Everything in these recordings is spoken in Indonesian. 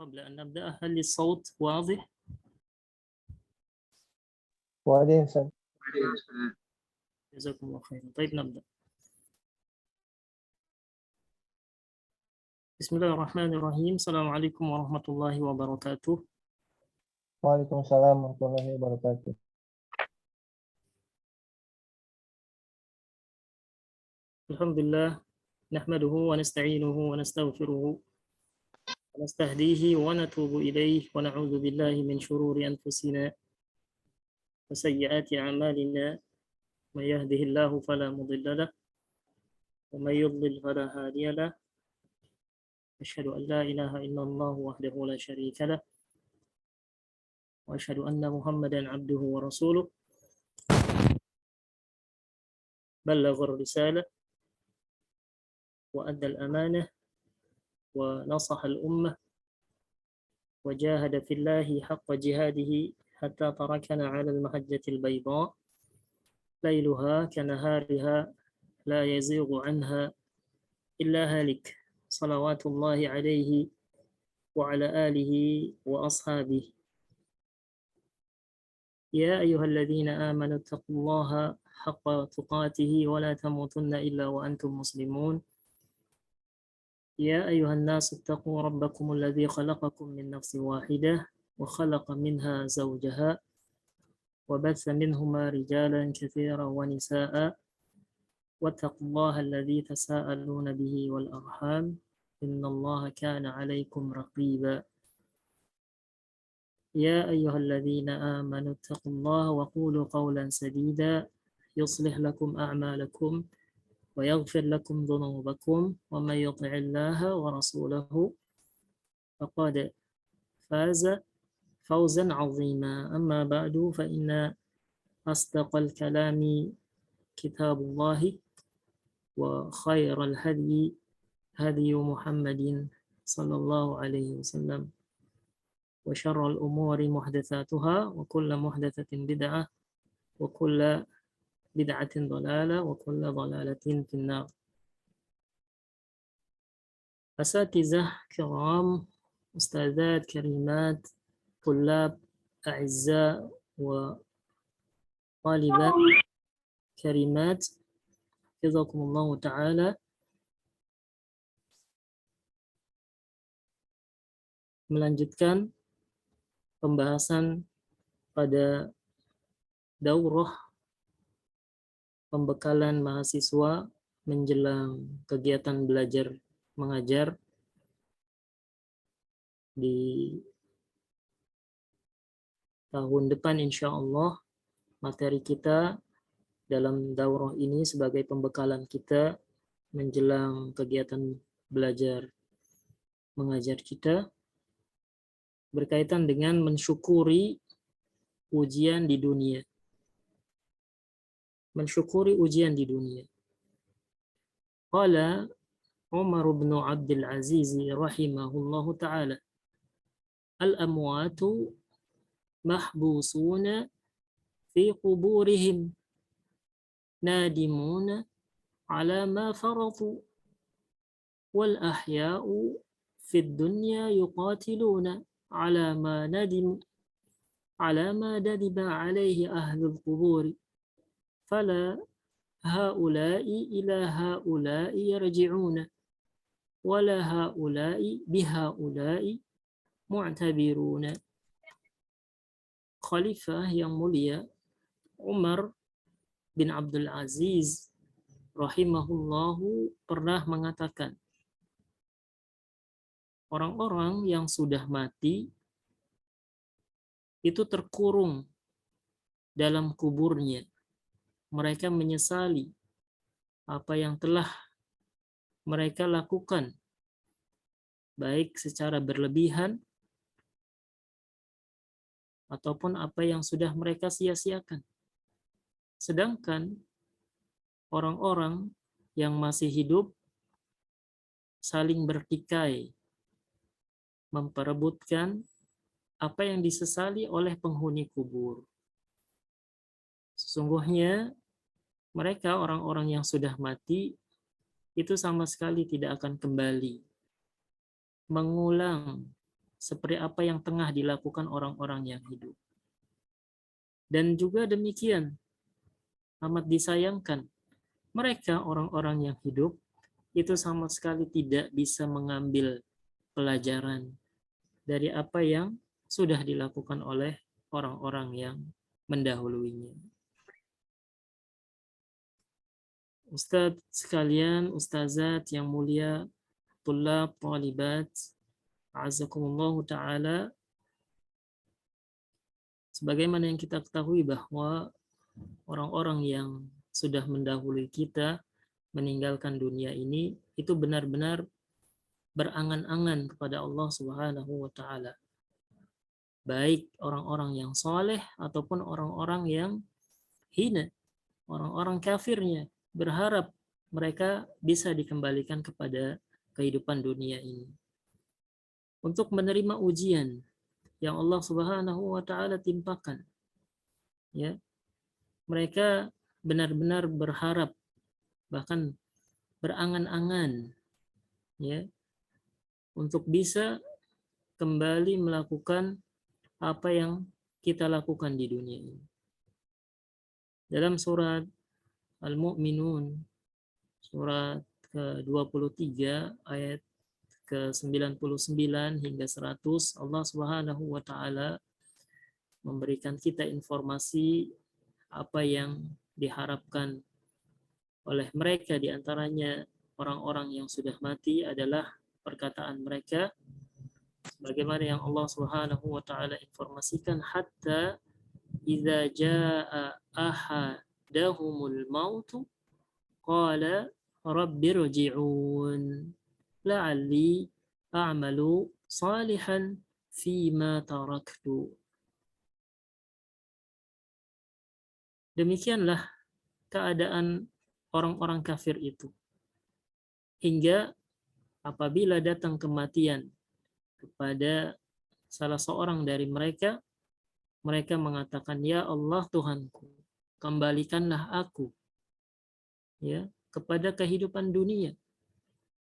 قبل أن نبدأ هل الصوت واضح؟ وبعدين سن جزاكم الله خيرا. طيب نبدأ. بسم الله الرحمن الرحيم. السلام عليكم ورحمة الله وبركاته. وعليكم السلام ورحمة الله وبركاته. الحمد لله نحمده ونستعينه ونستغفره ونستهديه ونتوب إليه ونعوذ بالله من شرور أنفسنا وسيئات أعمالنا. من يهده الله فلا مضل له ومن يضلل فلا هادي له. أشهد أن لا إله إلا الله وحده لا شريك له وأشهد أن محمدا عبده ورسوله بلغ الرسالة وأدى الأمانة ونصح الأمة وجاهد في الله حق جهاده حتى تركنا على المحجة البيضاء ليلها كنهارها لا يزيغ عنها إلا هالك. صلوات الله عليه وعلى آله وأصحابه. يا أيها الذين آمنوا اتقوا الله حق تقاته ولا تموتن إلا وأنتم مسلمون. يا أيها الناس اتقوا ربكم الذي خلقكم من نفس واحدة وخلق منها زوجها وبث منهما رجالا كثيرا ونساء واتقوا الله الذي تساءلون به والأرحام إن الله كان عليكم رقيبا. يا أيها الذين آمنوا اتقوا الله وقولوا قولا سديدا يصلح لكم أعمالكم ويغفر لكم ذنوبكم ومن يطع الله ورسوله فقد فاز فوزا عظيما. أما بعد فإن أصدق الكلام كتاب الله وخير الهدي هدي محمد صلى الله عليه وسلم وشر الأمور محدثاتها وكل محدثة بدعة وكل بدعة ضلالة وكل ضلالة في النار. أساتذة كرام، أستاذات كريمات، طلاب أعزاء وطالبات كريمات، حفظكم الله تعالى. Melanjutkan pembahasan pada daurah pembekalan mahasiswa menjelang kegiatan belajar mengajar di tahun depan insya Allah. Materi kita dalam daurah ini sebagai pembekalan kita menjelang kegiatan belajar mengajar kita berkaitan dengan mensyukuri ujian di dunia. Mensyukuri ujian di dunia. Qala Umar bin Abdul Aziz rahimahullahu ta'ala, al-amwatu mahbusuna fi quburihim nadimuna ala ma faratu wal ahya'u fid dunya yuqatiluna ala ma nadima alaihi ahlul qubur fala haula'i ila haula'i yarji'una wala haula'i bihaula'i mu'tabiruna. Khalifah yang mulia Umar bin Abdul Aziz rahimahullahu pernah mengatakan, orang-orang yang sudah mati itu terkurung dalam kuburnya. Mereka menyesali apa yang telah mereka lakukan, baik secara berlebihan ataupun apa yang sudah mereka sia-siakan. Sedangkan orang-orang yang masih hidup saling bertikai, memperebutkan apa yang disesali oleh penghuni kubur. Sesungguhnya mereka, orang-orang yang sudah mati, itu sama sekali tidak akan kembali mengulang seperti apa yang tengah dilakukan orang-orang yang hidup. Dan juga demikian, amat disayangkan, mereka, orang-orang yang hidup, itu sama sekali tidak bisa mengambil pelajaran dari apa yang sudah dilakukan oleh orang-orang yang mendahuluinya. Ustadz sekalian, ustazat yang mulia, tulab, talibat, azakumullahu ta'ala, sebagaimana yang kita ketahui bahwa orang-orang yang sudah mendahului kita meninggalkan dunia ini, itu benar-benar berangan-angan kepada Allah Subhanahu wa ta'ala. Baik orang-orang yang soleh ataupun orang-orang yang hina, orang-orang kafirnya, berharap mereka bisa dikembalikan kepada kehidupan dunia ini untuk menerima ujian yang Allah Subhanahu wa ta'ala timpakan. Ya, mereka benar-benar berharap, bahkan berangan-angan, ya, untuk bisa kembali melakukan apa yang kita lakukan di dunia ini. Dalam surat Al-Mu'minun, surat ke-23 ayat ke-99 hingga 100, Allah Subhanahu wa ta'ala memberikan kita informasi apa yang diharapkan oleh mereka, di antaranya orang-orang yang sudah mati adalah perkataan mereka bagaimana yang Allah Subhanahu wa ta'ala informasikan, hatta idza jaa ahadahumul mautu qala rabbirji'un la'alli a'malu salihan fima taraktu. Demikianlah keadaan orang-orang kafir itu, hingga apabila datang kematian kepada salah seorang dari mereka, mereka mengatakan, ya Allah Tuhanku, kembalikanlah aku, ya, kepada kehidupan dunia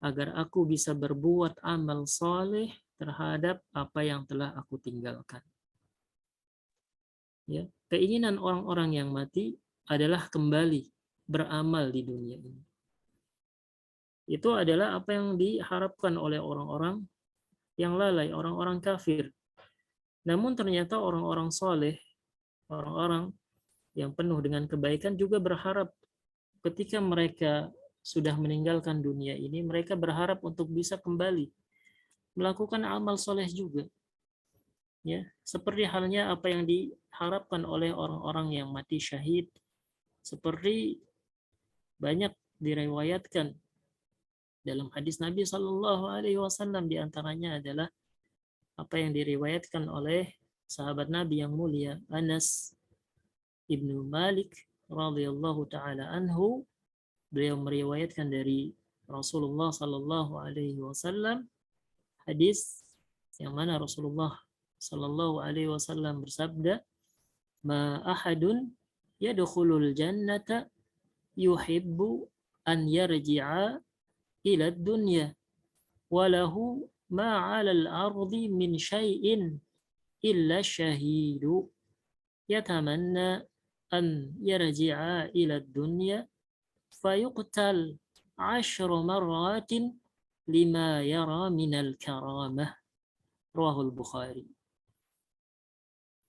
agar aku bisa berbuat amal soleh terhadap apa yang telah aku tinggalkan. Ya, keinginan orang-orang yang mati adalah kembali beramal di dunia ini. Itu adalah apa yang diharapkan oleh orang-orang yang lalai, orang-orang kafir. Namun ternyata orang-orang soleh, orang-orang yang penuh dengan kebaikan juga berharap ketika mereka sudah meninggalkan dunia ini, mereka berharap untuk bisa kembali melakukan amal soleh juga. Ya, seperti halnya apa yang diharapkan oleh orang-orang yang mati syahid, seperti banyak diriwayatkan dalam hadis Nabi Shallallahu Alaihi Wasallam, diantaranya adalah apa yang diriwayatkan oleh sahabat Nabi yang mulia Anas ibnu Malik radhiyallahu taala anhu. Beliau meriwayatkan dari Rasulullah Shallallahu Alaihi Wasallam hadis yang mana Rasulullah Shallallahu Alaihi Wasallam bersabda, "Ma ahadun yadkhulul jannata yuhibbu an yarji'a ila dunya walahu ma 'alal ardi min syai'in illa syahidu yatamanna an yarji'a ila dunya fayuqtal 'ashra marratin lima yara minal karamah." Rawahul Bukhari.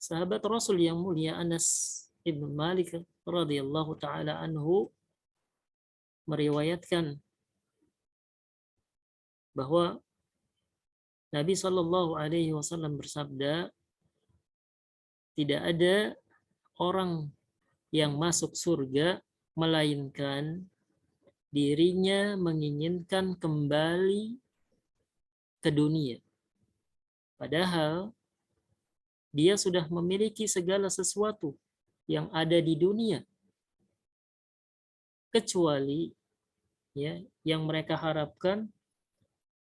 Sahabat Rasul yang mulia Anas ibn Malik radhiyallahu taala anhu meriwayatkan bahwa Nabi Shallallahu Alaihi Wasallam bersabda, tidak ada orang yang masuk surga melainkan dirinya menginginkan kembali ke dunia. Padahal dia sudah memiliki segala sesuatu yang ada di dunia, kecuali yang mereka harapkan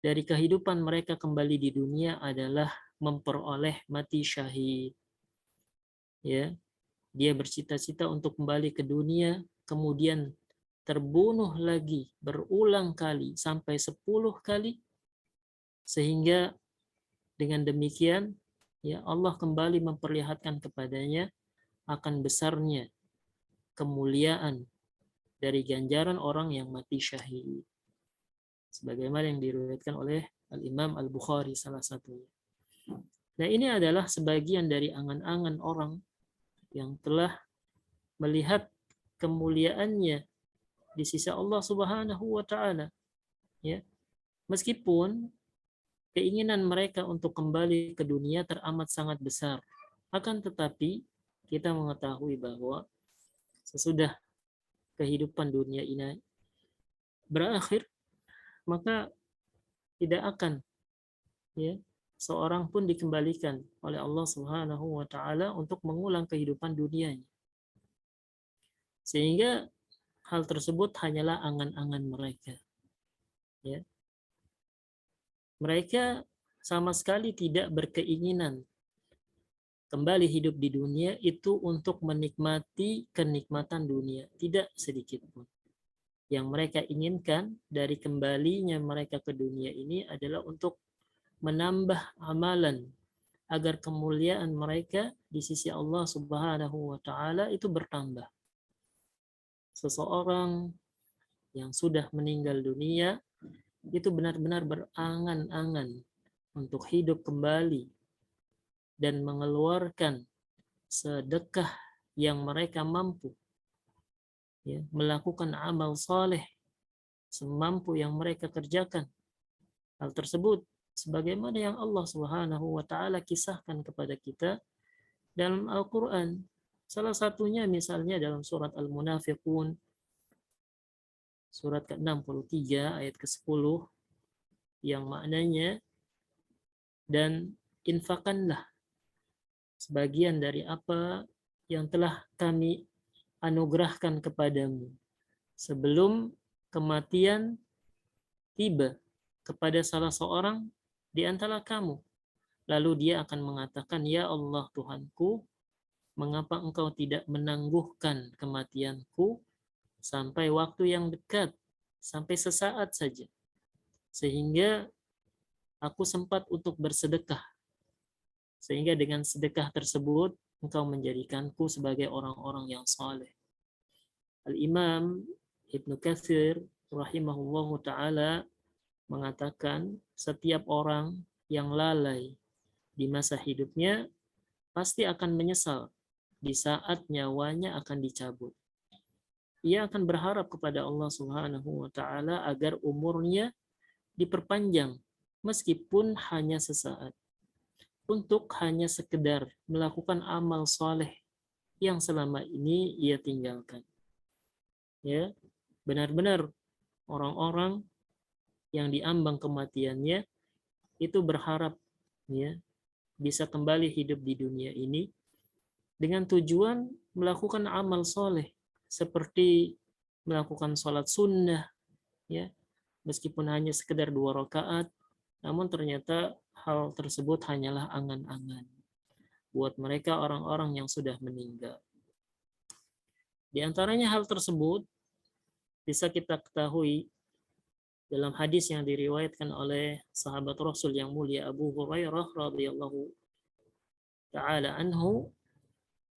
dari kehidupan mereka kembali di dunia adalah memperoleh mati syahid. Dia bercita-cita untuk kembali ke dunia, kemudian terbunuh lagi berulang kali sampai 10 kali, sehingga dengan demikian Allah kembali memperlihatkan kepadanya akan besarnya kemuliaan dari ganjaran orang yang mati syahid, sebagaimana yang diriwayatkan oleh Al-Imam Al-Bukhari salah satunya. Nah, ini adalah sebagian dari angan-angan orang yang telah melihat kemuliaannya di sisi Allah Subhanahu wa taala. Meskipun keinginan mereka untuk kembali ke dunia teramat sangat besar, akan tetapi kita mengetahui bahwa sesudah kehidupan dunia ini berakhir, maka tidak akan seorang pun dikembalikan oleh Allah Subhanahu wa taala untuk mengulang kehidupan dunianya. Sehingga hal tersebut hanyalah angan-angan mereka. Mereka sama sekali tidak berkeinginan kembali hidup di dunia itu untuk menikmati kenikmatan dunia, tidak sedikit pun. Yang mereka inginkan dari kembalinya mereka ke dunia ini adalah untuk menambah amalan agar kemuliaan mereka di sisi Allah Subhanahu wa taala itu bertambah. Seseorang yang sudah meninggal dunia itu benar-benar berangan-angan untuk hidup kembali dan mengeluarkan sedekah yang mereka mampu, melakukan amal saleh semampu yang mereka kerjakan. Hal tersebut sebagaimana yang Allah Subhanahu wa taala kisahkan kepada kita dalam Al-Qur'an. Salah satunya misalnya dalam surat Al-Munafiqun surat ke-63 ayat ke-10 yang maknanya, dan infakkanlah sebagian dari apa yang telah kami anugerahkan kepadamu sebelum kematian tiba kepada salah seorang di antara kamu. Lalu dia akan mengatakan, ya Allah Tuhanku, mengapa engkau tidak menangguhkan kematianku sampai waktu yang dekat, sampai sesaat saja, sehingga aku sempat untuk bersedekah, sehingga dengan sedekah tersebut engkau menjadikanku sebagai orang-orang yang saleh. Al-Imam Ibnu Katsir rahimahullahu ta'ala mengatakan setiap orang yang lalai di masa hidupnya pasti akan menyesal di saat nyawanya akan dicabut. Ia akan berharap kepada Allah Subhanahu wa taala agar umurnya diperpanjang meskipun hanya sesaat, untuk hanya sekedar melakukan amal soleh yang selama ini ia tinggalkan. Benar-benar orang-orang yang diambang kematiannya itu berharap ya bisa kembali hidup di dunia ini dengan tujuan melakukan amal soleh seperti melakukan sholat sunnah ya, meskipun hanya sekedar 2 rakaat, namun ternyata hal tersebut hanyalah angan-angan buat mereka orang-orang yang sudah meninggal. Di antaranya hal tersebut bisa kita ketahui dalam hadis yang diriwayatkan oleh sahabat Rasul yang mulia Abu Hurairah radhiyallahu taala anhu,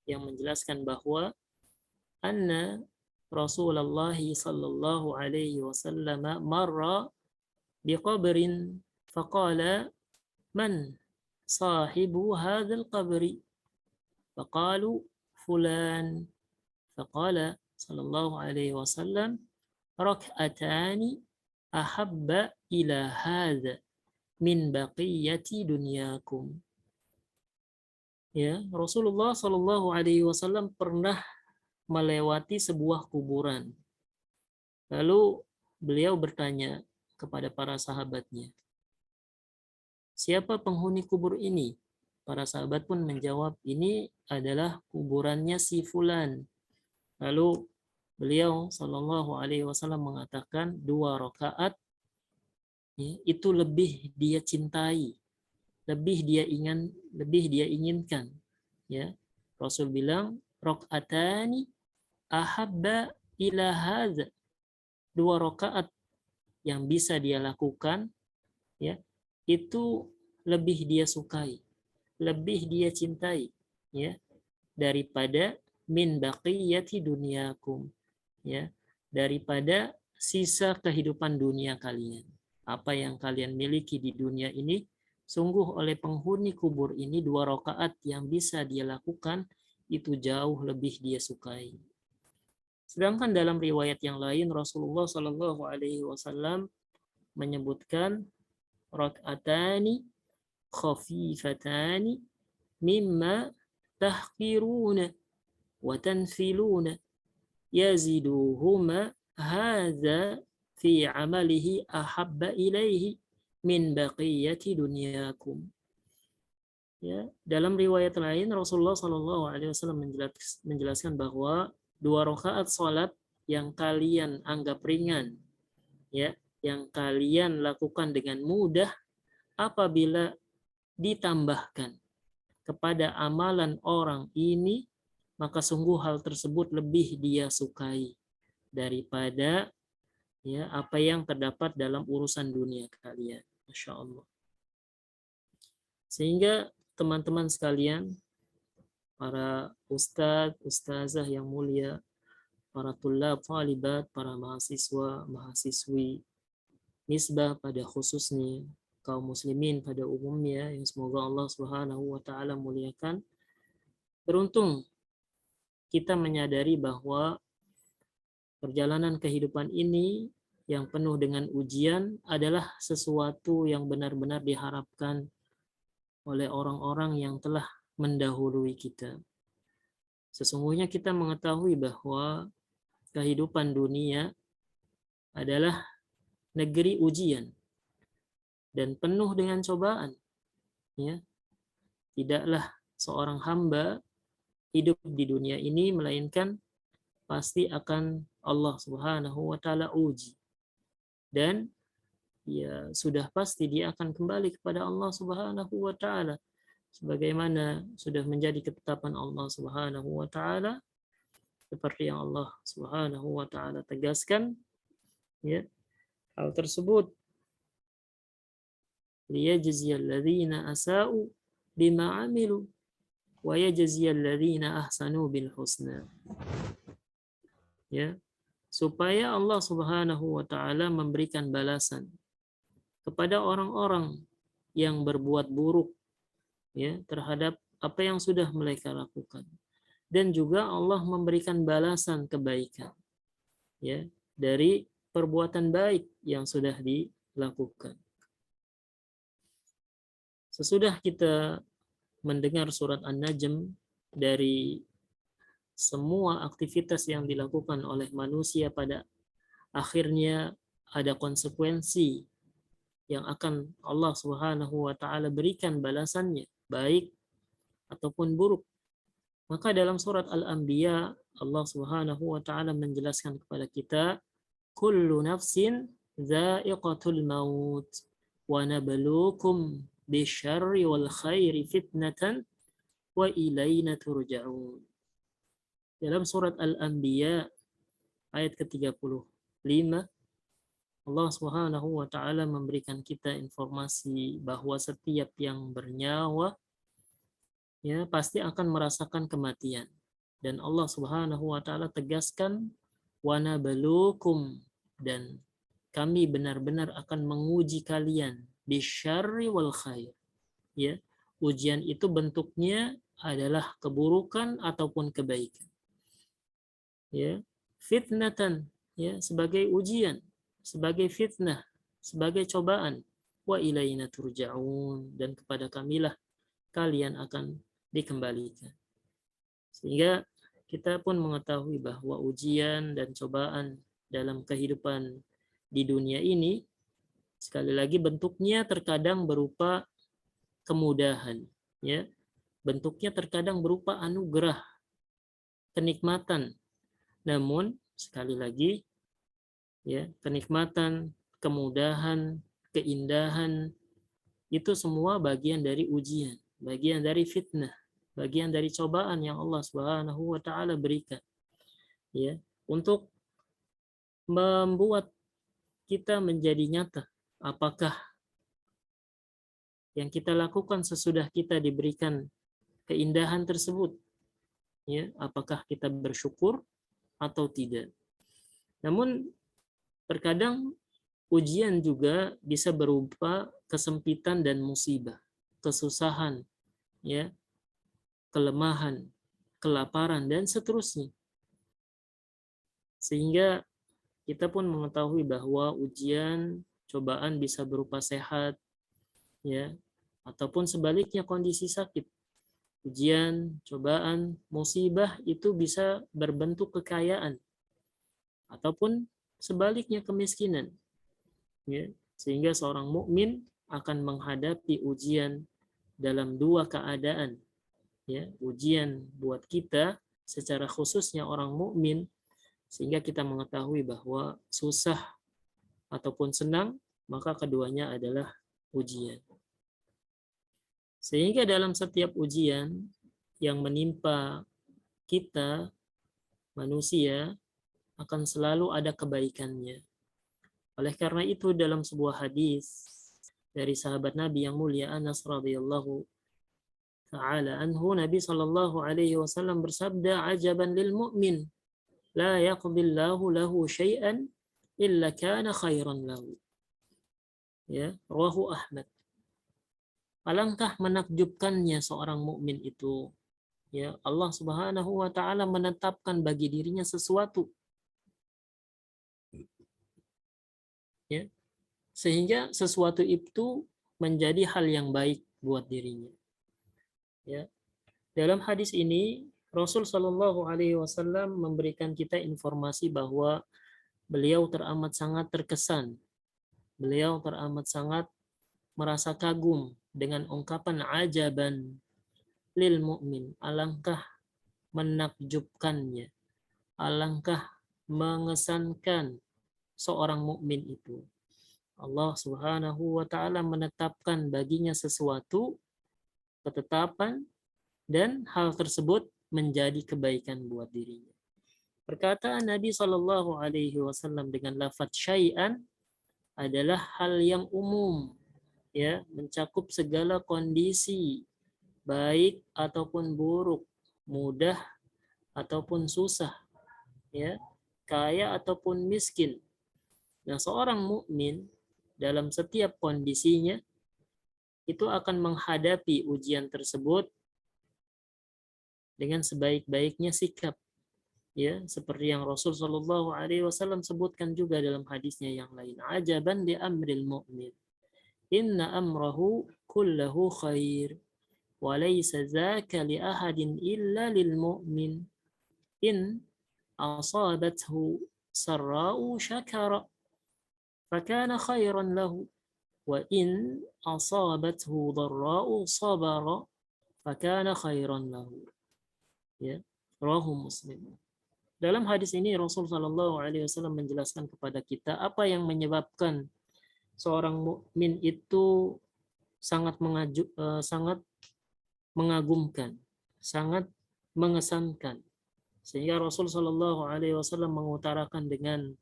yang menjelaskan bahwa anna Rasulullah sallallahu alaihi wasallam marra biqabrin faqala man sahibu hadzal qabri faqalu fulan faqala sallallahu alaihi wasallam rak'atani ahabba ila hadza min baqiyati dunyakum. Ya, Rasulullah sallallahu alaihi wasallam pernah melewati sebuah kuburan. Lalu beliau bertanya kepada para sahabatnya, siapa penghuni kubur ini? Para sahabat pun menjawab, ini adalah kuburannya si fulan. Lalu beliau sallallahu alaihi wasallam mengatakan 2 rakaat ya, itu lebih dia cintai, lebih dia inginkan ya. Rasul bilang rakaatani ahabba ila hadza, 2 rakaat yang bisa dia lakukan ya, itu lebih dia sukai, lebih dia cintai ya daripada min baqiyati dunyakum ya, daripada sisa kehidupan dunia kalian. Apa yang kalian miliki di dunia ini, sungguh oleh penghuni kubur ini 2 rakaat yang bisa dia lakukan itu jauh lebih dia sukai. Sedangkan dalam riwayat yang lain Rasulullah Shallallahu Alaihi Wasallam menyebutkan rak'atani khafifatani mimma tahqiruna wa tanfiluna yaziduhuma hadza fi amalihi ahabba ilaihi min baqiyati dunyakum. Ya, dalam riwayat lain Rasulullah Shallallahu Alaihi Wasallam menjelaskan bahwa 2 rakaat salat yang kalian anggap ringan, ya, yang kalian lakukan dengan mudah, apabila ditambahkan kepada amalan orang ini, maka sungguh hal tersebut lebih dia sukai daripada ya apa yang terdapat dalam urusan dunia kalian. Masya Allah. Sehingga teman-teman sekalian, para ustadz, ustazah yang mulia, para tulab, talibat, para mahasiswa, mahasiswi, Misbah pada khususnya, kaum muslimin pada umumnya, yang semoga Allah Subhanahu wa taala muliakan. Beruntung kita menyadari bahwa perjalanan kehidupan ini yang penuh dengan ujian adalah sesuatu yang benar-benar diharapkan oleh orang-orang yang telah mendahului kita. Sesungguhnya kita mengetahui bahwa kehidupan dunia adalah negeri ujian dan penuh dengan cobaan. Ya. Tidaklah seorang hamba hidup di dunia ini melainkan pasti akan Allah Subhanahu wa taala uji. Dan ya sudah pasti dia akan kembali kepada Allah Subhanahu wa taala sebagaimana sudah menjadi ketetapan Allah Subhanahu wa taala, seperti yang Allah Subhanahu wa taala tegaskan ya. Hal tersebut liyajziyal ladzina asa'u bima 'amilu wa yajziyal ladzina ahsanu bil husna. Ya, supaya Allah Subhanahu wa taala memberikan balasan kepada orang-orang yang berbuat buruk ya terhadap apa yang sudah mereka lakukan, dan juga Allah memberikan balasan kebaikan ya dari perbuatan baik yang sudah dilakukan. Sesudah kita mendengar surat An-Najm, dari semua aktivitas yang dilakukan oleh manusia pada akhirnya ada konsekuensi yang akan Allah Subhanahu wa taala berikan balasannya, baik ataupun buruk. Maka dalam surat Al-Anbiya Allah Subhanahu wa taala menjelaskan kepada kita, kullu nafsin dha'iqatul maut wa nabluukum bisyarri wal khairi fitnatan wa ilaina turja'un. Dalam surat Al-Anbiya ayat ke-35 Allah Subhanahu wa taala memberikan kita informasi bahwa setiap yang bernyawa ya pasti akan merasakan kematian. Dan Allah Subhanahu wa taala tegaskan wa nabluukum, dan kami benar-benar akan menguji kalian bisyarri wal khair. Ya, ujian itu bentuknya adalah keburukan ataupun kebaikan. Ya, fitnatan, ya, sebagai ujian, sebagai fitnah, sebagai cobaan. Wa ilaina turja'un, dan kepada kamilah kalian akan dikembalikan. Sehingga kita pun mengetahui bahwa ujian dan cobaan dalam kehidupan di dunia ini sekali lagi bentuknya terkadang berupa kemudahan, ya. Bentuknya terkadang berupa anugerah, kenikmatan. Namun sekali lagi ya, kenikmatan, kemudahan, keindahan itu semua bagian dari ujian, bagian dari fitnah, bagian dari cobaan yang Allah Subhanahu wa taala berikan. Ya, untuk membuat kita menjadi nyata apakah yang kita lakukan sesudah kita diberikan keindahan tersebut, ya, apakah kita bersyukur atau tidak. Namun terkadang ujian juga bisa berupa kesempitan dan musibah, kesusahan, ya, kelemahan, kelaparan, dan seterusnya. Sehingga kita pun mengetahui bahwa ujian, cobaan bisa berupa sehat, ya, ataupun sebaliknya kondisi sakit. Ujian, cobaan, musibah itu bisa berbentuk kekayaan ataupun sebaliknya kemiskinan. Ya, sehingga seorang mukmin akan menghadapi ujian dalam dua keadaan. Ya, ujian buat kita secara khususnya orang mukmin, sehingga kita mengetahui bahwa susah ataupun senang, maka keduanya adalah ujian. Sehingga dalam setiap ujian yang menimpa kita, manusia, akan selalu ada kebaikannya. Oleh karena itu dalam sebuah hadis dari sahabat Nabi yang mulia Anas radhiyallahu ta'ala anhu, Nabi sallallahu alaihi wasallam bersabda, ajaban lil mu'min, la yaqdillahu lahu syai'an illa kana khairan lahu. Ya, rawahu Ahmad. Alangkah menakjubkannya seorang mukmin itu, ya, Allah Subhanahu wa taala menetapkan bagi dirinya sesuatu, ya, sehingga sesuatu itu menjadi hal yang baik buat dirinya. Ya. Dalam hadis ini Rasul Shallallahu alaihi wasallam memberikan kita informasi bahwa beliau teramat sangat terkesan. Beliau teramat sangat merasa kagum dengan ungkapan ajaban lil mu'min, alangkah menakjubkannya, alangkah mengesankan seorang mukmin itu. Allah Subhanahu wa taala menetapkan baginya sesuatu, ketetapan, dan hal tersebut menjadi kebaikan buat dirinya. Perkataan Nabi Shallallahu alaihi wasallam dengan lafaz syai'an adalah hal yang umum, ya, mencakup segala kondisi, baik ataupun buruk, mudah ataupun susah, ya, kaya ataupun miskin. Nah, seorang mukmin dalam setiap kondisinya itu akan menghadapi ujian tersebut dengan sebaik-baiknya sikap, ya, seperti yang Rasul Shallallahu alaihi wasallam sebutkan juga dalam hadisnya yang lain, ajaban li amril mu'min, inna amrahu kullahu khair wa laysa dzaka li ahadin illa lil mu'min in asabathu sarra'u syakara fakana khairan lahu wa in asabathu dharra'u sabara fakana khairan lahu. Ya, rawahu Muslim. Dalam hadis ini Rasul Shallallahu Alaihi Wasallam menjelaskan kepada kita apa yang menyebabkan seorang mukmin itu sangat mengagumkan, sangat mengesankan, sehingga Rasul Shallallahu Alaihi Wasallam mengutarakan dengan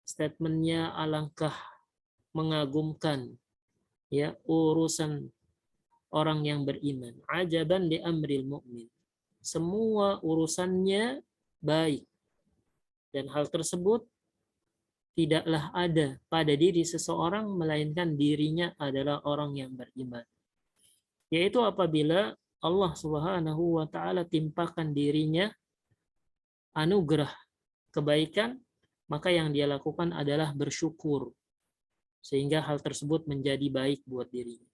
statementnya alangkah mengagumkan ya urusan orang yang beriman. Ajaban li amril mu'min. Semua urusannya baik. Dan hal tersebut tidaklah ada pada diri seseorang melainkan dirinya adalah orang yang beriman. Yaitu apabila Allah Subhanahu wa taala timpakan dirinya anugerah kebaikan, maka yang dia lakukan adalah bersyukur sehingga hal tersebut menjadi baik buat dirinya.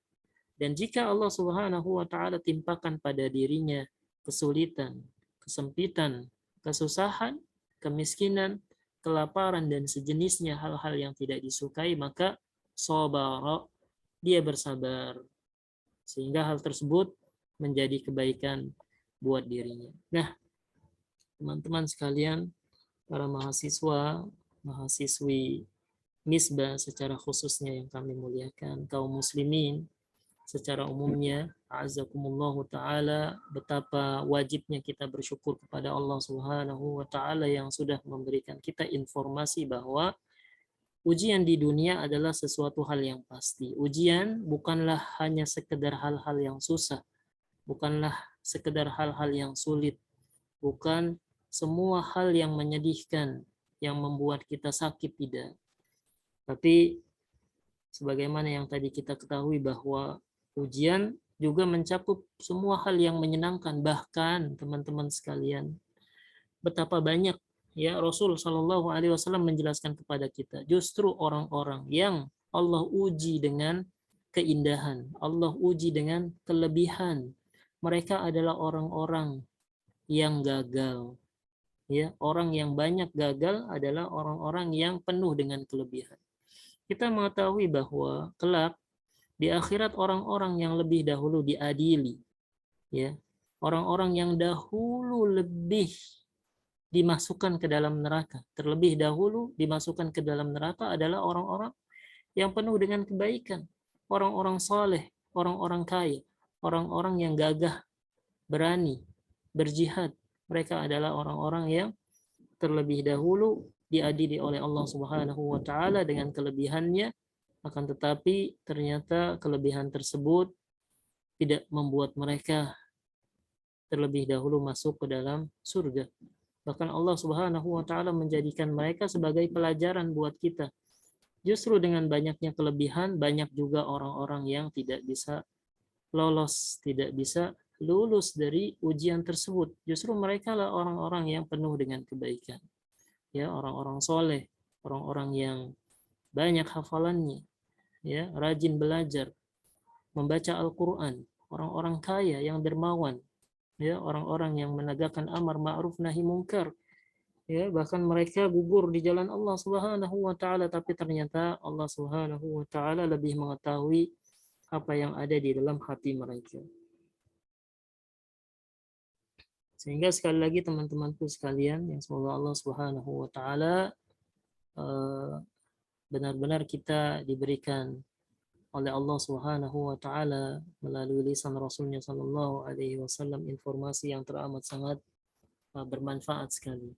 Dan jika Allah Subhanahu wa taala timpakan pada dirinya kesulitan, kesempitan, kesusahan, kemiskinan, kelaparan dan sejenisnya hal-hal yang tidak disukai, maka sabara, dia bersabar sehingga hal tersebut menjadi kebaikan buat dirinya. Nah, teman-teman sekalian, para mahasiswa, mahasiswi Misbah secara khususnya yang kami muliakan, kaum muslimin secara umumnya, azakumullahu ta'ala, betapa wajibnya kita bersyukur kepada Allah Subhanahu wa ta'ala yang sudah memberikan kita informasi bahwa ujian di dunia adalah sesuatu hal yang pasti. Ujian bukanlah hanya sekedar hal-hal yang susah, bukanlah sekedar hal-hal yang sulit, bukan semua hal yang menyedihkan, yang membuat kita sakit, tidak. Tapi sebagaimana yang tadi kita ketahui bahwa ujian juga mencakup semua hal yang menyenangkan. Bahkan teman-teman sekalian, betapa banyak ya Rasul Shallallahu Alaihi Wasallam menjelaskan kepada kita, justru orang-orang yang Allah uji dengan keindahan, Allah uji dengan kelebihan, mereka adalah orang-orang yang gagal. Ya, orang yang banyak gagal adalah orang-orang yang penuh dengan kelebihan. Kita mengetahui bahwa kelak di akhirat orang-orang yang lebih dahulu diadili, ya, orang-orang yang dahulu lebih dimasukkan ke dalam neraka, terlebih dahulu dimasukkan ke dalam neraka adalah orang-orang yang penuh dengan kebaikan, orang-orang soleh, orang-orang kaya, orang-orang yang gagah, berani, berjihad. Mereka adalah orang-orang yang terlebih dahulu diadili oleh Allah Subhanahu wa taala dengan kelebihannya, akan tetapi ternyata kelebihan tersebut tidak membuat mereka terlebih dahulu masuk ke dalam surga. Bahkan Allah Subhanahu wa taala menjadikan mereka sebagai pelajaran buat kita. Justru dengan banyaknya kelebihan, banyak juga orang-orang yang tidak bisa lolos, tidak bisa lulus dari ujian tersebut. Justru mereka lah orang-orang yang penuh dengan kebaikan. Ya, orang-orang soleh, orang-orang yang banyak hafalannya, ya, rajin belajar, membaca Al-Quran, orang-orang kaya yang dermawan, ya, orang-orang yang menegakkan amar ma'ruf nahi mungkar, ya, bahkan mereka gugur di jalan Allah Subhanahu wa taala, tapi ternyata Allah Subhanahu wa taala lebih mengetahui apa yang ada di dalam hati mereka. Sehingga sekali lagi teman-temanku sekalian, yang semoga Allah Subhanahu wa taala benar-benar kita diberikan oleh Allah Subhanahu wa taala melalui lisan Rasulnya sallallahu alaihi wasallam informasi yang teramat sangat bermanfaat sekali.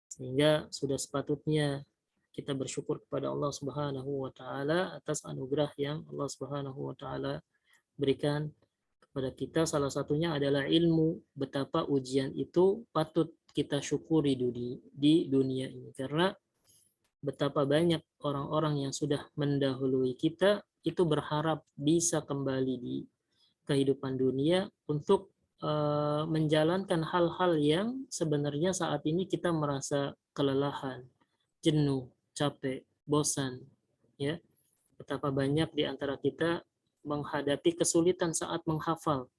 Sehingga sudah sepatutnya kita bersyukur kepada Allah Subhanahu wa taala atas anugerah yang Allah Subhanahu wa taala berikan kepada kita. Salah satunya adalah ilmu. Betapa ujian itu patut kita syukuri di dunia ini, karena betapa banyak orang-orang yang sudah mendahului kita itu berharap bisa kembali di kehidupan dunia untuk menjalankan hal-hal yang sebenarnya saat ini kita merasa kelelahan, jenuh, capek, bosan, ya. Betapa banyak di antara kita menghadapi kesulitan saat menghafal,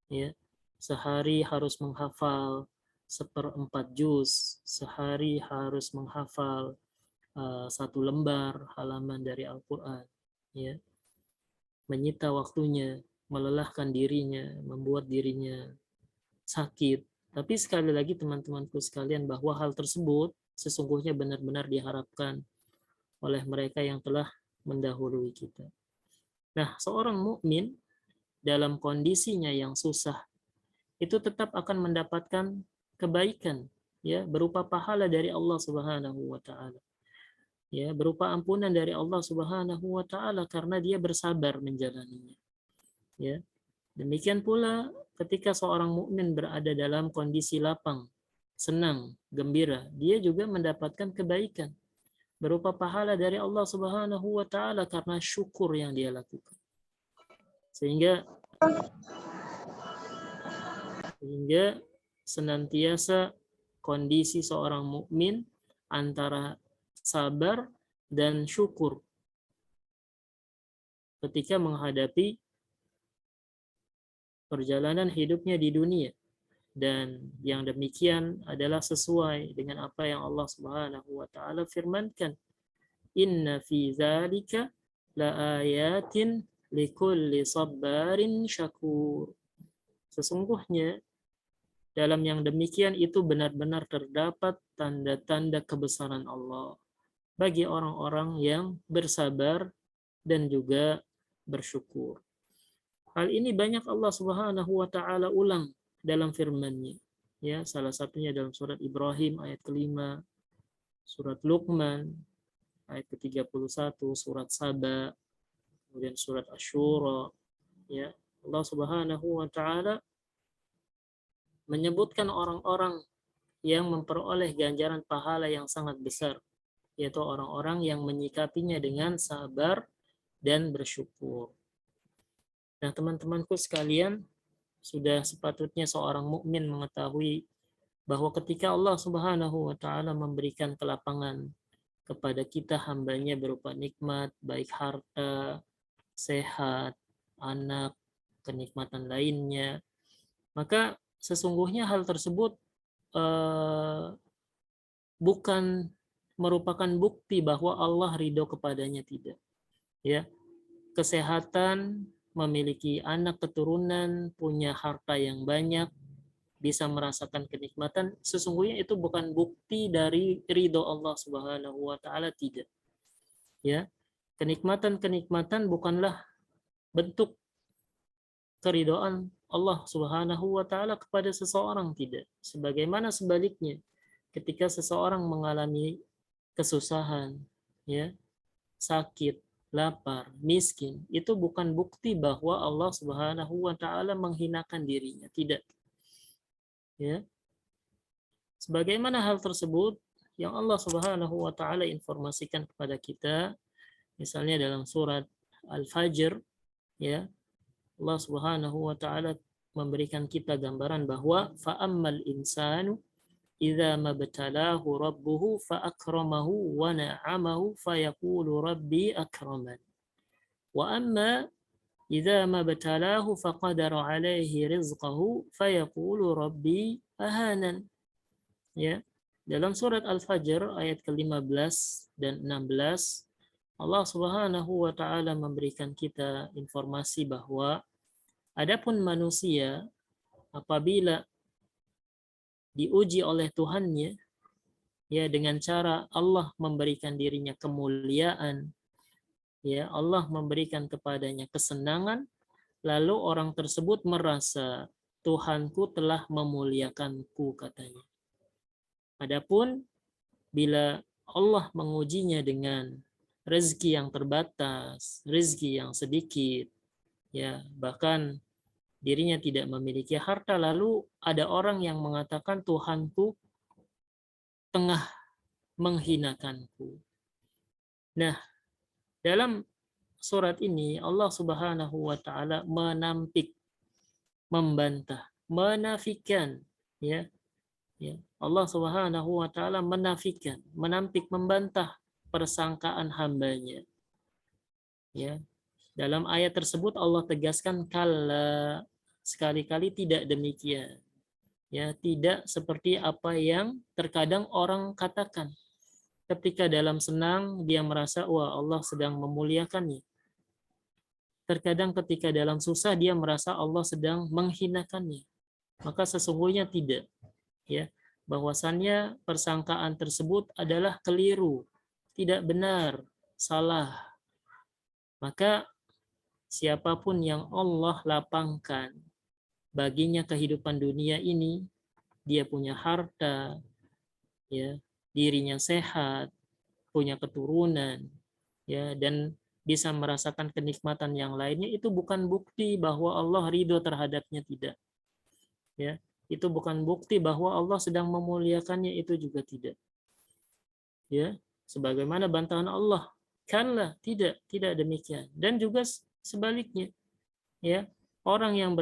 ya. Sehari harus menghafal 1/4 juz, sehari harus menghafal 1 lembar halaman dari Al-Quran, ya. menyita waktunya, melelahkan dirinya, membuat dirinya sakit. Tapi sekali lagi teman-temanku sekalian, bahwa hal tersebut sesungguhnya benar-benar diharapkan oleh mereka yang telah mendahului kita. Nah, seorang mukmin dalam kondisinya yang susah itu tetap akan mendapatkan kebaikan, ya, berupa pahala dari Allah Subhanahu wa taala. Ya, berupa ampunan dari Allah Subhanahu wa taala karena dia bersabar menjalaninya. Ya. Demikian pula ketika seorang mukmin berada dalam kondisi lapang, senang, gembira, dia juga mendapatkan kebaikan berupa pahala dari Allah Subhanahu wa taala karena syukur yang dia lakukan. Sehingga senantiasa kondisi seorang mukmin antara sabar dan syukur ketika menghadapi perjalanan hidupnya di dunia, dan yang demikian adalah sesuai dengan apa yang Allah Subhanahu wa taala firmankan, inna fi dzalika laayatin likulli sabarin syakur. Sesungguhnya dalam yang demikian itu benar-benar terdapat tanda-tanda kebesaran Allah bagi orang-orang yang bersabar dan juga bersyukur. Hal ini banyak Allah Subhanahu wa taala ulang dalam firman-Nya. Ya, salah satunya dalam surat Ibrahim ayat ke-5, surat Luqman ayat ke-31, surat Saba, kemudian surat Asy-Syura. Ya, Allah Subhanahu wa taala menyebutkan orang-orang yang memperoleh ganjaran pahala yang sangat besar, yaitu orang-orang yang menyikapinya dengan sabar dan bersyukur. Nah, teman-temanku sekalian, sudah sepatutnya seorang mukmin mengetahui bahwa ketika Allah Subhanahu wa taala memberikan kelapangan kepada kita hambanya berupa nikmat, baik harta, sehat, anak, kenikmatan lainnya, maka sesungguhnya hal tersebut bukan merupakan bukti bahwa Allah ridho kepadanya, tidak. Ya, kesehatan, memiliki anak keturunan, punya harta yang banyak, bisa merasakan kenikmatan, sesungguhnya itu bukan bukti dari ridho Allah Subhanahu wa taala, tidak. Ya, kenikmatan-kenikmatan bukanlah bentuk keridhaan Allah Subhanahu wa taala kepada seseorang, tidak. Sebagaimana sebaliknya, ketika seseorang mengalami kesusahan, ya, sakit, lapar, miskin, itu bukan bukti bahwa Allah Subhanahu wa taala menghinakan dirinya, tidak. Ya. Sebagaimana hal tersebut yang Allah Subhanahu wa taala informasikan kepada kita, misalnya dalam surat Al-Fajr, ya, Allah Subhanahu wa taala memberikan kita gambaran bahwa fa'ammal insanu idza mabtalahu rabbuhu fa'akramahu wa na'amahu fayaqulu rabbi akraman. Wa amma idza mabtalahu faqadara 'alaihi rizqahu fayaqulu rabbi ahanan. Ya. Dalam surat Al-Fajr ayat ke-15 dan 16, Allah Subhanahu wa taala memberikan kita informasi bahwa adapun manusia apabila diuji oleh Tuhannya, ya, dengan cara Allah memberikan dirinya kemuliaan, ya, Allah memberikan kepadanya kesenangan, lalu orang tersebut merasa Tuhanku telah memuliakanku, katanya. Adapun bila Allah mengujinya dengan rezeki yang terbatas, rezeki yang sedikit, ya, bahkan dirinya tidak memiliki harta, lalu ada orang yang mengatakan Tuhanku tengah menghinakanku. Nah, dalam surat ini Allah Subhanahu wa taala menampik, membantah, menafikan, ya. Ya, Allah Subhanahu wa taala menafikan, menampik, membantah persangkaan hambanya. Ya. Dalam ayat tersebut Allah tegaskan kalla, sekali-kali tidak demikian. Ya, tidak seperti apa yang terkadang orang katakan. Ketika dalam senang dia merasa wah Allah sedang memuliakannya. terkadang ketika dalam susah dia merasa Allah sedang menghinakannya. Maka sesungguhnya tidak, ya. Bahwasannya persangkaan tersebut adalah keliru, tidak benar, salah. Maka siapapun yang Allah lapangkan baginya kehidupan dunia ini, dia punya harta, ya, dirinya sehat, punya keturunan, ya, dan bisa merasakan kenikmatan yang lainnya, itu bukan bukti bahwa Allah ridho terhadapnya, tidak. Ya, itu bukan bukti bahwa Allah sedang memuliakannya, itu juga tidak. Ya, sebagaimana bantahan Allah, kanlah, tidak demikian. Dan juga sebaliknya, ya, orang yang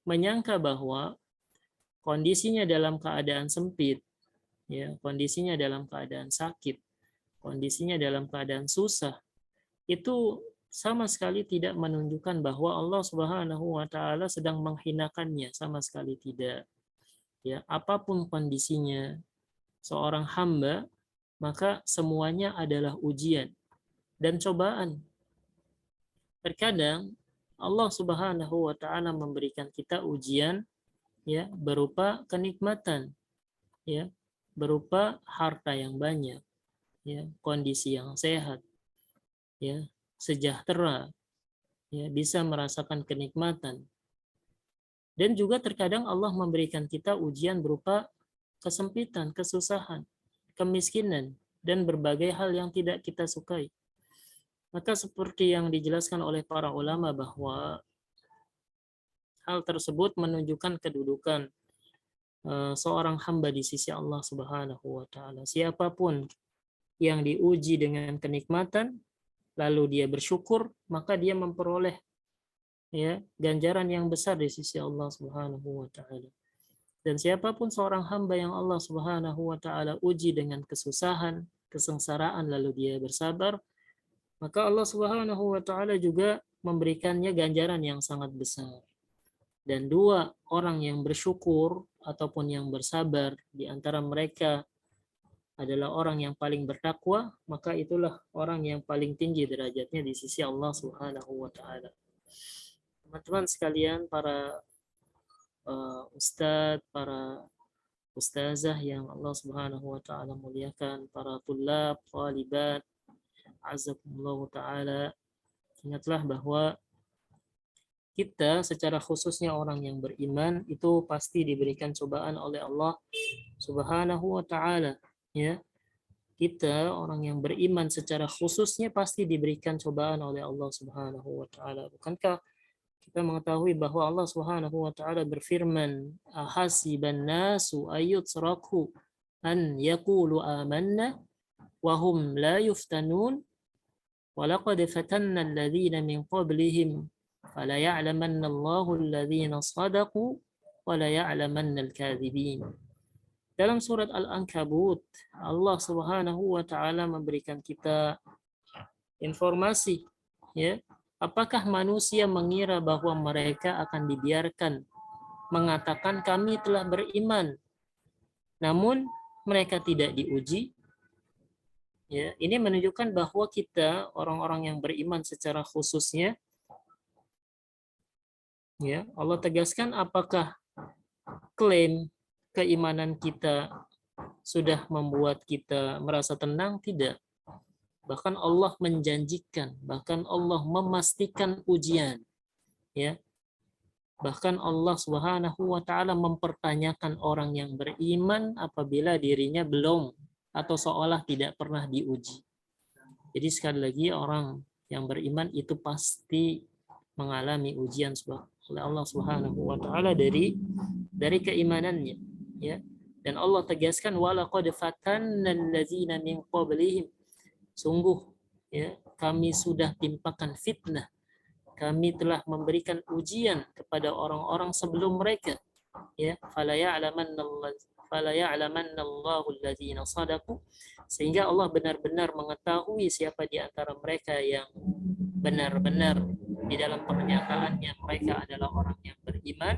menyangka bahwa kondisinya dalam keadaan sempit, ya, kondisinya dalam keadaan sakit, kondisinya dalam keadaan susah, itu sama sekali tidak menunjukkan bahwa Allah Subhanahu wa taala sedang menghinakannya, sama sekali tidak. Ya, apapun kondisinya seorang hamba, maka semuanya adalah ujian dan cobaan. Terkadang Allah Subhanahu wa taala memberikan kita ujian, ya, berupa kenikmatan, ya, berupa harta yang banyak, ya, kondisi yang sehat, ya, sejahtera, ya, bisa merasakan kenikmatan. Dan juga terkadang Allah memberikan kita ujian berupa kesempitan, kesusahan, kemiskinan, dan berbagai hal yang tidak kita sukai. Maka seperti yang dijelaskan oleh para ulama bahwa hal tersebut menunjukkan kedudukan seorang hamba di sisi Allah Subhanahu wa taala. Siapapun yang diuji dengan kenikmatan lalu dia bersyukur, maka dia memperoleh, ya, ganjaran yang besar di sisi Allah Subhanahu wa taala. Dan siapapun seorang hamba yang Allah Subhanahu wa taala uji dengan kesusahan, kesengsaraan, lalu dia bersabar, maka Allah Subhanahu wa taala juga memberikannya ganjaran yang sangat besar. Dan dua orang yang bersyukur ataupun yang bersabar di antara mereka adalah orang yang paling bertakwa, maka itulah orang yang paling tinggi derajatnya di sisi Allah Subhanahu wa taala. Teman-teman sekalian, para ustadz, para ustazah yang Allah Subhanahu wa taala muliakan, para tulab, thalibat, azakumullah taala, ingatlah bahwa kita secara khususnya orang yang beriman itu pasti diberikan cobaan oleh Allah Subhanahu wa taala, ya. Kita orang yang beriman secara khususnya pasti diberikan cobaan oleh Allah Subhanahu wa taala. Bukankah kita mengetahui bahwa Allah Subhanahu wa taala berfirman, "Ahasiban nasu ayyutraku an yaqulu amanna wa hum la yuftanun wa laqad fatanna alladhina min qablihim fala ya'lamanna Allahu alladhina shadaqu wa la ya'lamanna al-kadhibin." Dalam surat Al-Ankabut, Allah Subhanahu wa taala memberikan kita informasi, ya. Apakah manusia mengira bahwa mereka akan dibiarkan mengatakan kami telah beriman, namun mereka tidak diuji? Ya, ini menunjukkan bahwa kita orang-orang yang beriman secara khususnya, ya, Allah tegaskan, apakah klaim keimanan kita sudah membuat kita merasa tenang? Tidak. Bahkan Allah menjanjikan, bahkan Allah memastikan ujian, ya. Bahkan Allah Subhanahu wa taala mempertanyakan orang yang beriman apabila dirinya belum atau seolah tidak pernah diuji. Jadi sekali lagi, orang yang beriman itu pasti mengalami ujian oleh Allah Subhanahu wa taala dari keimanannya, ya. Dan Allah tegaskan, walaqad fatanna allazina min qablihim, sungguh, ya, kami sudah timpakan fitnah, kami telah memberikan ujian kepada orang-orang sebelum mereka, ya. Fala ya'lamanna Allahu allazina shadaqu, sehingga Allah benar-benar mengetahui siapa di antara mereka yang benar-benar di dalam pernyataannya mereka adalah orang yang beriman.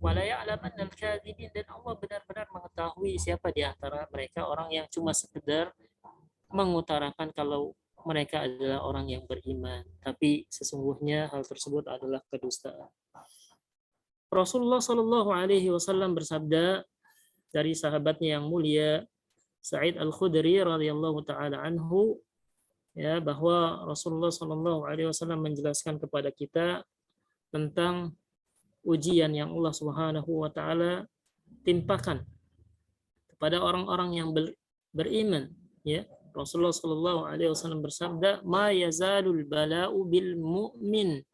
Wala ya'lamanna al-kadzibin, dan Allah benar-benar mengetahui siapa di antara mereka orang yang cuma sekedar mengutarakan kalau mereka adalah orang yang beriman, tapi sesungguhnya hal tersebut adalah kedustaan. Rasulullah Shallallahu Alaihi Wasallam bersabda dari sahabatnya yang mulia Sa'id Al-Khudri radhiyallahu taala anhu, ya, bahwa Rasulullah Shallallahu Alaihi Wasallam menjelaskan kepada kita tentang ujian yang Allah Subhanahu Wa Taala timpakan kepada orang-orang yang beriman, ya. Rasulullah Shallallahu Alaihi Wasallam bersabda, "Ma yazalul bala'u bil mu'min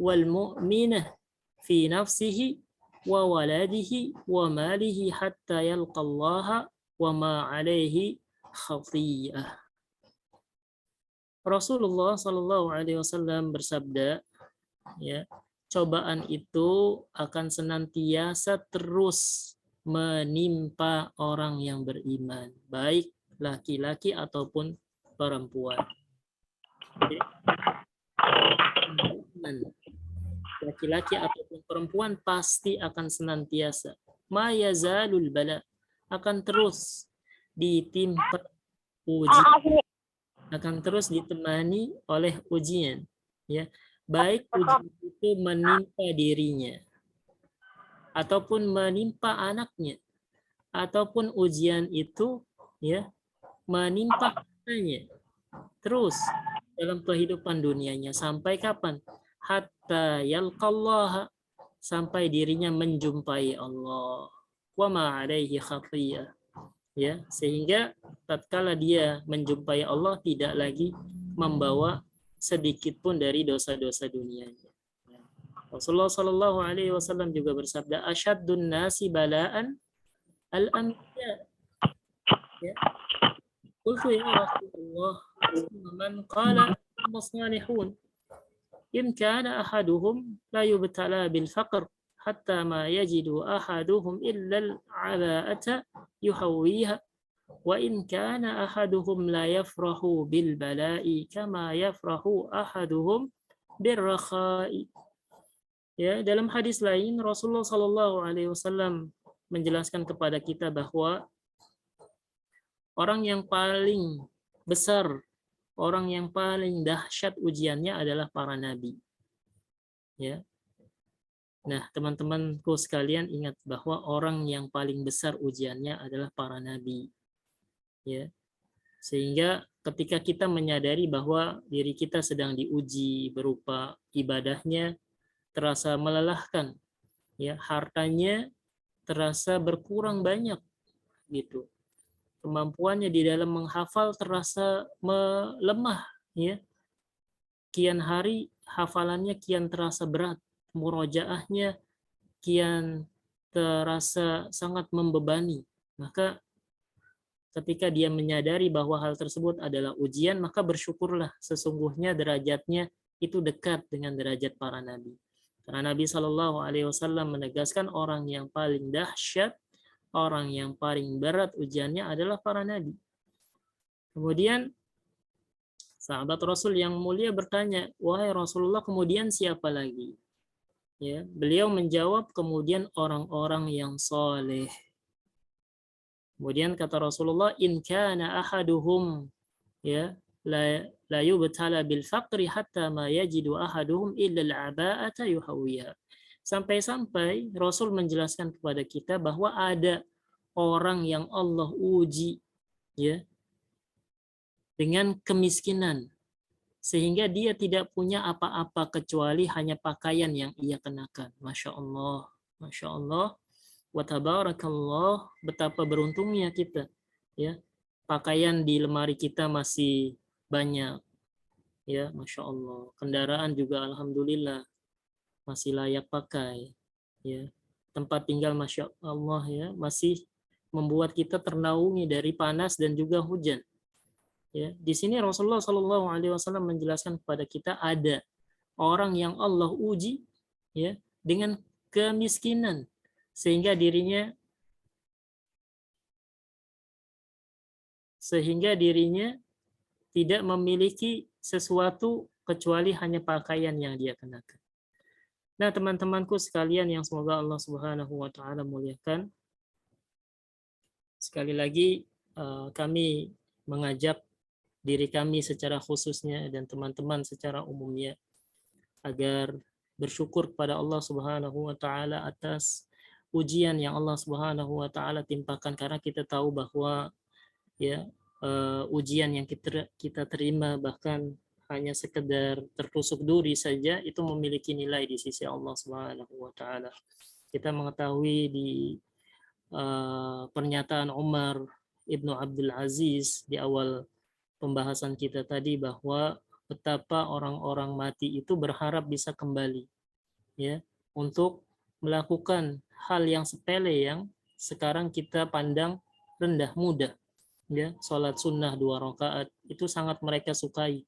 wal mu'minah fi nafsihi wa waladihi wa malihi hatta yalqallaha wa ma alaihi khati'ah." Rasulullah Shallallahu Alaihi Wasallam bersabda, ya, cobaan itu akan senantiasa terus menimpa orang yang beriman, baik laki-laki ataupun perempuan. Laki-laki ataupun perempuan pasti akan senantiasa, ma yazalul bala, akan terus ditimpa ujian, akan terus ditemani oleh ujian, ya, baik ujian itu menimpa dirinya ataupun menimpa anaknya, ataupun ujian itu, ya, menimpa hartanya, terus dalam kehidupan dunianya sampai kapan? Hatta yalqallaha, sampai dirinya menjumpai Allah. Wa ma alaihi khati'ah, ya, sehingga tatkala dia menjumpai Allah tidak lagi membawa sedikit pun dari dosa-dosa dunianya. Rasulullah Shallallahu Alaihi Wasallam juga bersabda, "Asyaddun nasi bala'an al-anbiya." Ya. Qultu ya Rasulullah, man qala as-salihun. In kana ahaduhum la yubtala bil faqr hatta ma yajidu ahaduhum illa al-'aba'ata yuhawwiha. Wa in kana ahaduhum la yafrahu bil bala'i kama yafrahu ahaduhum birrakha'i. Ya, dalam hadis lain Rasulullah Shallallahu Alaihi Wasallam menjelaskan kepada kita bahwa orang yang paling besar, orang yang paling dahsyat ujiannya adalah para nabi. Ya. Nah, teman-temanku sekalian, ingat bahwa orang yang paling besar ujiannya adalah para nabi. Ya. Sehingga ketika kita menyadari bahwa diri kita sedang diuji berupa ibadahnya terasa melelahkan, ya, hartanya terasa berkurang banyak, gitu. Kemampuannya di dalam menghafal terasa melemah, ya. Kian hari hafalannya kian terasa berat, murojaahnya kian terasa sangat membebani. Maka ketika dia menyadari bahwa hal tersebut adalah ujian, maka bersyukurlah, sesungguhnya derajatnya itu dekat dengan derajat para nabi. Karena Nabi Shallallahu Alaihi Wasallam menegaskan orang yang paling dahsyat, orang yang paling berat ujiannya adalah para nabi. Kemudian sahabat Rasul yang mulia bertanya, wahai Rasulullah, kemudian siapa lagi? Ya, beliau menjawab, kemudian orang-orang yang soleh. Kemudian kata Rasulullah, in kana ahaduhum, ya, la yubtala bil faqri hatta ma yajidu ahaduhum illa al-'aba'ata yuhawwiha. Sampai-sampai Rasul menjelaskan kepada kita bahwa ada orang yang Allah uji, ya, dengan kemiskinan, sehingga dia tidak punya apa-apa kecuali hanya pakaian yang ia kenakan. Masya Allah, Masya Allah, wa tabarakallah, betapa beruntungnya kita, ya, pakaian di lemari kita masih banyak, ya, Masya Allah. Kendaraan juga alhamdulillah masih layak pakai, ya. Tempat tinggal Masya Allah, ya, masih membuat kita ternaungi dari panas dan juga hujan. Ya, di sini Rasulullah Shallallahu Alaihi Wasallam menjelaskan kepada kita ada orang yang Allah uji, ya, dengan kemiskinan sehingga dirinya tidak memiliki sesuatu kecuali hanya pakaian yang dia kenakan. Nah, teman-temanku sekalian yang semoga Allah Subhanahu wa taala muliakan, sekali lagi kami mengajak diri kami secara khususnya dan teman-teman secara umumnya agar bersyukur kepada Allah Subhanahu wa taala atas ujian yang Allah Subhanahu wa taala timpakan, karena kita tahu bahwa ya ujian yang kita terima bahkan hanya sekedar tertusuk duri saja itu memiliki nilai di sisi Allah Subhanahu wa taala. Kita mengetahui di pernyataan Umar Ibnu Abdul Aziz di awal pembahasan kita tadi bahwa betapa orang-orang mati itu berharap bisa kembali ya untuk melakukan hal yang sepele yang sekarang kita pandang rendah mudah ya. Sholat sunnah 2 rakaat itu sangat mereka sukai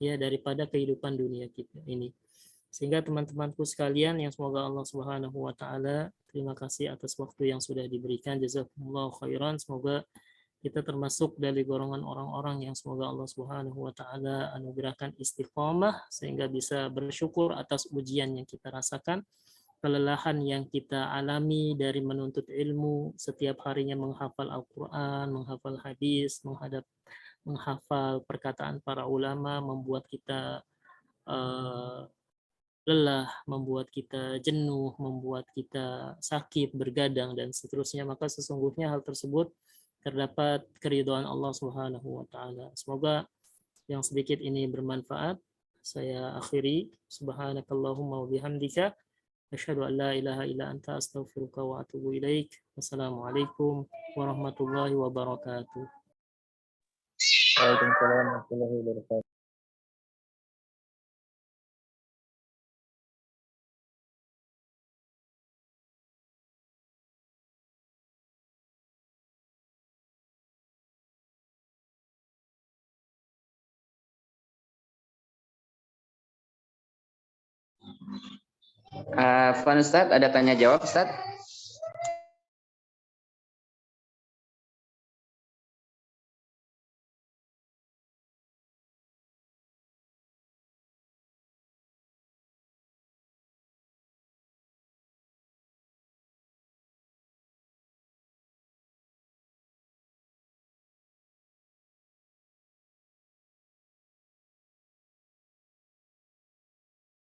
ya daripada kehidupan dunia kita ini. Sehingga teman-temanku sekalian yang semoga Allah Subhanahu wa taala, terima kasih atas waktu yang sudah diberikan. Jazakumullah khairan. Semoga kita termasuk dari golongan orang-orang yang semoga Allah Subhanahu wa taala anugerahkan istiqomah sehingga bisa bersyukur atas ujian yang kita rasakan, kelelahan yang kita alami dari menuntut ilmu, setiap harinya menghafal Al-Qur'an, menghafal hadis, menghafal perkataan para ulama, membuat kita lelah, membuat kita jenuh, membuat kita sakit, bergadang, dan seterusnya, maka sesungguhnya hal tersebut terdapat keridhaan Allah Subhanahu wa taala. Semoga yang sedikit ini bermanfaat. Saya akhiri. Subhanakallahumma wa bihamdika asyhadu an la ilaha illa anta astaghfiruka wa atubu ilaik. Wassalamualaikum warahmatullahi wabarakatuh. Waalaikumsalam warahmatullahi wabarakatuh. Afwan Ustaz, ada tanya jawab Ustaz?